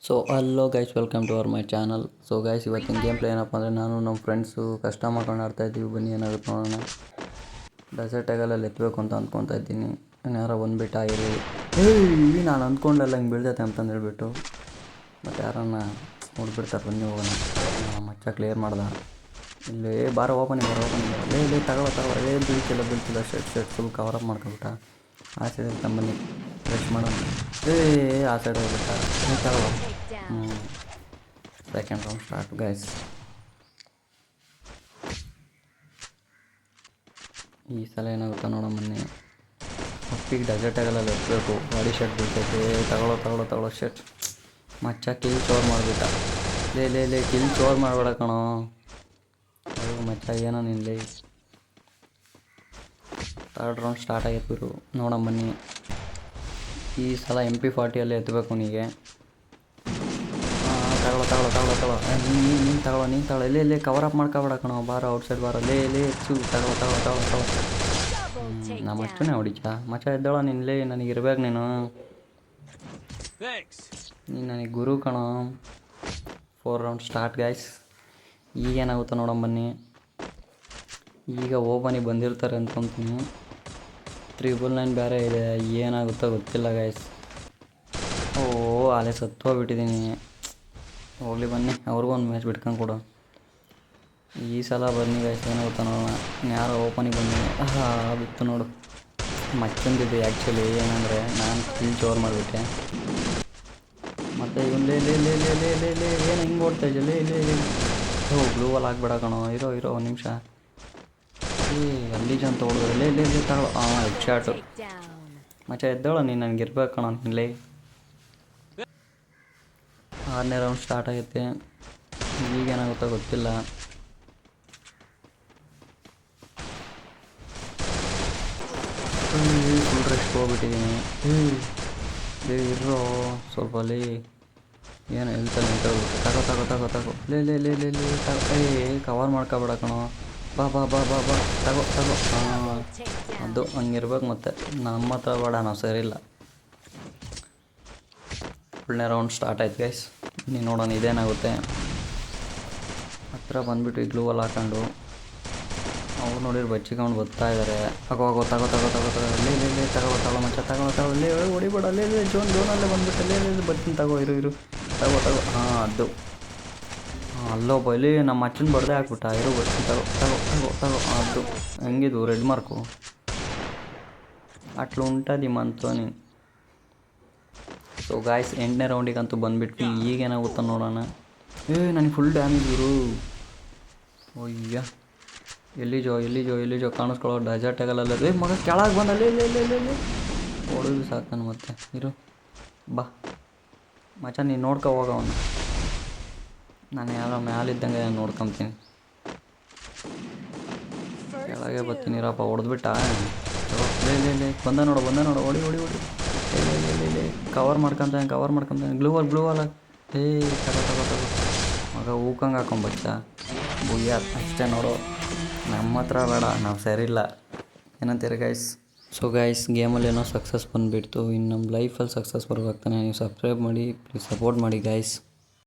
So hello guys, welcome to our my channel. So guys, ಇವತ್ತಿನ game play ಏನಪ್ಪ ಅಂದರೆ, ನಾನು ನಮ್ಮ ಫ್ರೆಂಡ್ಸು ಕಷ್ಟ ಮಾಡ್ಕೊಂಡು ಆಡ್ತಾಯಿದ್ದೀವಿ. ಬನ್ನಿ ಏನಾಗುತ್ತೆ ನೋಡೋಣ. ಡೆಸರ್ಟ್ ಟೈಗಲಲ್ಲಿ ಎತ್ತಬೇಕು ಅಂತ ಅಂದ್ಕೊತಾ ಇದ್ದೀನಿ. ಯಾರೋ ಬಂದುಬಿಟ್ಟು ಆಗಿರಿ. ನಾನು ಅಂದ್ಕೊಂಡಲ್ಲ ಹಿಂಗೆ ಬೀಳ್ತೈತೆ ಅಂತಂದು ಹೇಳ್ಬಿಟ್ಟು ಮತ್ತು ಯಾರನ್ನ ಹೊಡ್ಬಿಡ್ತಾರೆ. ಬನ್ನಿ ಹೋಗೋಣ. ಮಚ್ಚ ಕ್ಲಿಯರ್ ಮಾಡ್ದ. ಇಲ್ಲಿ ಬಾರೋ ಓಪನಿಂಗ್ ಲೇ ತಗೊಳ್ಳೋ ಬೀಳ್ತಿಲ್ಲ. ಶರ್ಟ್ ಫುಲ್ ಕವರಪ್ ಮಾಡ್ಕೊಬಿಟ್ಟ. ಆ ಸೈಡ್ ಬನ್ನಿ ಫ್ರೆಶ್ ಮಾಡೋಣ. ಆ ಸೈಡ್ ಹೋಗ್ಬಿಟ್ಟ. ತಗೊಳ್ಳೋ. Second round start guys. ಈ ಸಲ ಏನಾಗುತ್ತಾ ನೋಡೋ. ಮೊನ್ನೆ ಒಪ್ಪಿಗೆ ಡೆಸರ್ಟ್ ಆಗಲ್ಲ ಎತ್ತಬೇಕು. Body shirt ಬೀಳ್ತೈತೆ. ತಗೊಳ್ಳೋ ಶರ್ಟ್. ಮಚ್ಚ ಕಿಲ್ ಚೋರ್ ಮಾಡಿಬಿಟ್ಟ. ಲೇ ಕಿಲ್ ಚೋರ್ ಮಾಡಬೇಡ ಕಣೋ. ಮಚ್ಚ ಏನೋ ನಿಲ್ಲಿ. ಥರ್ಡ್ ರೌಂಡ್ ಸ್ಟಾರ್ಟ್ ಆಗೈತೆ ಇವರು. ನೋಡೋಣ ಬನ್ನಿ. ಈ ಸಲ MP40 ಎತ್ತಬೇಕು ನೀಗೆ. ತಗೊಳ್ಳೋ. ನೀನು ತಗೊಳ್ಳೋ. ಲೇ ಕವರ್ ಅಪ್ ಮಾಡ್ಕೊಬೇಡ ಕಣೋ. ಬಾರೋ ಔಟ್ಸೈಡ್ ಬಾರೋ. ಲೇ ಹೆಚ್ಚು ತಗೊಳ್ಳೋ. ನಮ್ಮ ಅಷ್ಟೇ ಹೊಡಿಚ. ಮಚ್ಚ ಎದ್ದೋಳ ನೀನು. ಲೇ ನನಗಿರ್ಬೇಕು ನೀನು ನನಗೆ ಗುರು ಕಣೋ. 4 ರೌಂಡ್ ಸ್ಟಾರ್ಟ್ ಗೈಸ್. ಈಗೇನಾಗುತ್ತೋ ನೋಡೋಣ ಬನ್ನಿ. ಈಗ ಓಪನಿಗೆ ಬಂದಿರ್ತಾರೆ ಅಂದ್ಕೊತೀನಿ. 999 ಬೇರೆ ಇದೆ. ಏನಾಗುತ್ತೋ ಗೊತ್ತಿಲ್ಲ ಗೈಸ್. ಅಲ್ಲೇ ಸತ್ತೋಗ್ಬಿಟ್ಟಿದ್ದೀನಿ. ಹೋಗ್ಲಿ ಬನ್ನಿ, ಅವ್ರಿಗೂ ಒಂದು ಮ್ಯಾಚ್ ಬಿಟ್ಕೊಂಡು ಕೊಡು. ಈ ಸಲ ಬನ್ನಿ ಗೈಸ್, ಏನಾಗುತ್ತಾ ನೋಡೋಣ. ಯಾರೋ ಓಪನಿಗೆ ಬಂದಿನಿ. ಬಿತ್ತು ನೋಡು. ಮತ್ತೊಂದಿದೆ ಆ್ಯಕ್ಚುಲಿ. ಏನಂದರೆ ನಾನು ಕಿಲ್ ಚೋರ್ ಮಾಡಿಬಿಟ್ಟೆ. ಮತ್ತು ಇವನು ಏನು ಹಿಂಗೆ ಓಡ್ತಾ ಇದ್ದೆ. ಲೇ ಬ್ಲೂ ವಾಲ್ ಹಾಕ್ಬೇಡ ಕಣೋ. ಇರೋ ಒಂದು ನಿಮಿಷ. ಅಲ್ಲಿ ಅಂತ ಹೊಡೆದ್ರೆ. ಲೇ ತಗೊಳ್ಳೋ. Head shot. ಮಚ್ಚ ಎದ್ದೋಳ ನೀನು. ನನಗಿರ್ಬೇಕು ಕಣೋ ನಿಲ್ಲೇ. 6ನೇ ರೌಂಡ್ ಸ್ಟಾರ್ಟ್ ಆಗೈತೆ. ಈಗೇನಾಗುತ್ತೋ ಗೊತ್ತಿಲ್ಲ. ಫುಲ್ ರೆಸ್ಟ್ ಹೋಗ್ಬಿಟ್ಟಿದ್ದೀನಿ. ಇರೋ ಸ್ವಲ್ಪ ಲೇ. ಏನು ಹೇಳ್ತಾರೆ ಅಂತ ತಗೋ. ಲೇ ಕವರ್ ಮಾಡ್ಕೊಬೇಡ ಕಣೋ. ಬಾ ತಗೋ. ಅದು ಹಂಗಿರ್ಬೇಕು. ಮತ್ತೆ ನಮ್ಮ ಹತ್ರ ಬೇಡ, ನಾವು ಸರಿಯಿಲ್ಲ. 7ನೇ ರೌಂಡ್ ಸ್ಟಾರ್ಟ್ ಆಯ್ತು ಗೈಸ್. ನೀನು ನೋಡೋಣ ಇದೇನಾಗುತ್ತೆ. ಹತ್ರ ಬಂದುಬಿಟ್ಟು ಈ ಗ್ಲೂವಲ್ಲಿ ಹಾಕೊಂಡು ಅವ್ರು ನೋಡಿದ್ರೆ ಬಚ್ಚಿಕೊಂಡು ಬರ್ತಾ ಇದ್ದಾರೆ. ತಗೋ. ಲೇ ತಗೊಳ್ಳೋ ಮಚ್ಚ. ತಗೊಳ್ಳೋ. ಲೇ ಹೊಡಿಬೇಡ. ಲೇ ಜೋನಲ್ಲೇ ಬಂದುಬಿಟ್ಟೆ. ಲೇ ಬರ್ತೀನಿ. ತಗೋ. ಇರು. ತಗೋ. ಅದು ಅಲ್ಲೋಬ್ಬ. ಇಲ್ಲಿ ನಮ್ಮ ಅಚ್ಚನ ಬಡ್ದೆ ಹಾಕ್ಬಿಟ್ಟ. ಇರು ಬರ್ತೀನಿ. ತಗೋ. ಅದು ಹೆಂಗಿದು ರೆಡ್ ಮಾರ್ಕು. ಅಟ್ಲು ಉಂಟದಿಮ್ಮಂತು ನೀನು. ಸೊ ಗಾಯ್ಸ್, 8ನೇ ರೌಂಡಿಗಂತೂ ಬಂದುಬಿಟ್ಟು ಈಗೇನಾಗುತ್ತೋ ನೋಡೋಣ. ನನಗೆ ಫುಲ್ ಡ್ಯಾಮೇಜ್ ಇರು. ಅಯ್ಯ ಎಲ್ಲಿಜೋ ಕಾಣಿಸ್ಕೊಳ್ಳೋ. ಡೆಸರ್ಟ್ ಆಗಲ್ಲ. ಮಗ ಕೆಳಗೆ ಬಂದ. ಲೇ ಹೊಡೆದು ಸಾಕು ನಾನು. ಮತ್ತೆ ಇರು ಬಾ ಮಚ್ಚ. ನೀನು ನೋಡ್ಕೊ ಹೋಗವನು. ನಾನು ಯಾರೋ ಮ್ಯಾಲಿದ್ದಂಗೆ ನಾನು ನೋಡ್ಕೊತೀನಿ. ಕೆಳಗೆ ಬರ್ತೀನಿ ಇರಪ್ಪ. ಹೊಡೆದ್ಬಿಟ್ಟ. ಲೇ ಬಂದ ನೋಡು. ಹೊಡಿ. ಲೇ ಕವರ್ ಮಾಡ್ಕೊತಾನೆ. Glue wall. ತಗೋ. ಮಗ ಹೂಕಂಗೆ ಹಾಕೊಂಬಚ್ಚ. ಬುಯ್ಯ ಅಷ್ಟೇ ನೋಡು. ನಮ್ಮ ಹತ್ರ ಬೇಡ, ನಾವು ಸರಿಯಿಲ್ಲ. ಏನಂತೀರ ಗೈಸ್? ಸೊ ಗೈಸ್, ಗೇಮಲ್ಲಿ ಏನೋ ಸಕ್ಸಸ್ ಬಂದುಬಿಡ್ತು. ಇನ್ನು ನಮ್ಮ ಲೈಫಲ್ಲಿ ಸಕ್ಸಸ್ ಬರ್ಬೇಕಾಗ್ತಾನೆ. ನೀವು ಸಬ್ಸ್ಕ್ರೈಬ್ ಮಾಡಿ, ಪ್ಲೀಸ್ ಸಪೋರ್ಟ್ ಮಾಡಿ ಗೈಸ್.